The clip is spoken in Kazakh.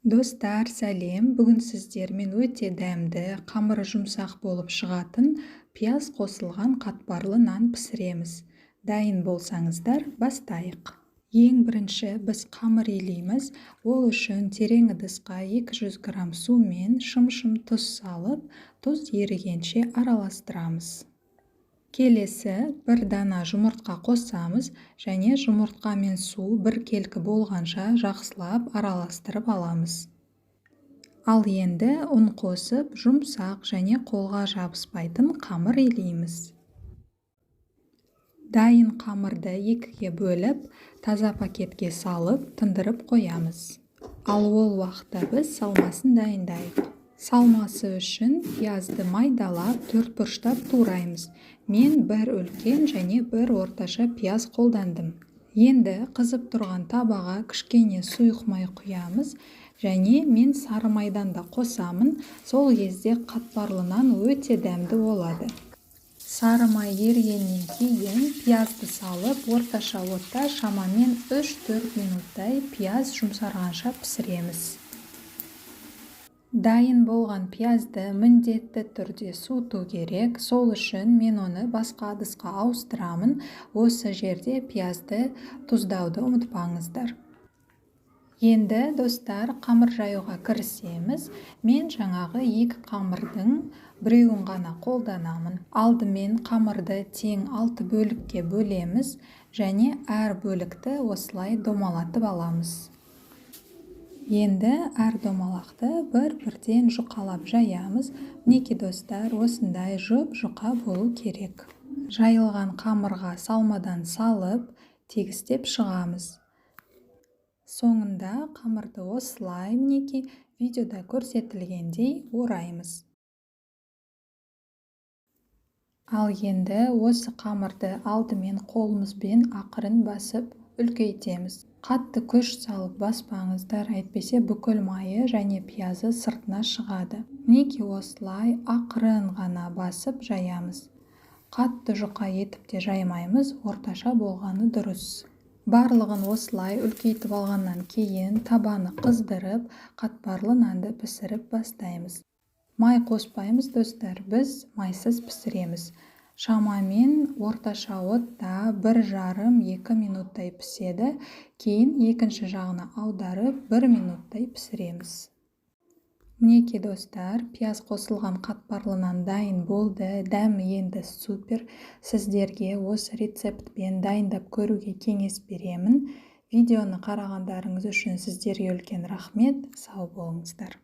Достар, сәлем. Бүгін сіздермен өте дәмді, қамыры жұмсақ болып шығатын пияз қосылған қатпарлы нан пісіреміз. Дайын болсаңыздар, бастайық. Ең бірінші біз қамыр илейміз. Ол үшін терең ыдысқа 200 грамм су мен шым-шым тұз салып, тұз ерігенше араластырамыз. Келесі бір дана жұмыртқа қосамыз және жұмыртқа мен су біркелкі болғанша жақсылап араластырып аламыз. Ал енді ұн қосып, жұмсақ және қолға жабыспайтын қамыр илейміз. Дайын қамырды екіге бөліп, таза пакетке салып, тындырып қоямыз. Ал ол уақытта біз салмасын дайындайық. Салмасы үшін пиязды майдалап, төртбұрыштап тураймыз. Мен бір үлкен және бір орташа пияз қолдандым. Енді қызып тұрған табаға кішкене сұйық май құямыз және мен сары майдан да қосамын. Сол кезде қатпарлы нан өте дәмді болады. Сары май ерігеннен кейін пиязды салып, орташа отта шамамен 3-4 минуттай пияз жұмсарғанша пісіреміз. Дайын болған пиязды міндетті түрде суыту керек. Сол үшін мен оны басқа ыдысқа ауыстырамын. Осы жерде пиязды тұздауды ұмытпаңыздар. Енді достар, қамыр жаюға кірісеміз. Мен жаңағы екі қамырдың біреуін ғана қолданамын. Алдымен қамырды тең 6 бөлікке бөлеміз және әр бөлікті осылай домалатып аламыз. Енді әр домалақты бір-бірден жұқалап жаямыз. Мінекей достар, осындай жұп-жұқа болу керек. Жайылған қамырға салмадан салып, тегістеп шығамыз. Соңында қамырды осылай мінекей видеода көрсетілгендей ораймыз. Ал енді осы қамырды алдымен қолымызбен ақырын басып үлкейтеміз. Қатты күш салып баспаңыздар, әйтпесе бүкіл майы және пиязы сыртына шығады. Мінекей осылай ақырын ғана басып жаямыз. Қатты жұқа етіп те жаймаймыз, орташа болғаны дұрыс. Барлығын осылай үлкейтіп алғаннан кейін табаны қыздырып, қатпарлы нанды пісіріп бастаймыз. Май қоспаймыз достар, біз майсыз пісіреміз. Шамамен орташа отта 1,5-2 минуттай піседі. Кейін екінші жағына аударып 1 минуттай пісіреміз. Мінекей достар, пияз қосылған қатпарлы нан дайын болды. Дәмі енді супер. Сіздерге осы рецептпен дайындап көруге кеңес беремін. Видеоны қарағандарыңыз үшін сіздерге үлкен рахмет. Сау болыңыздар.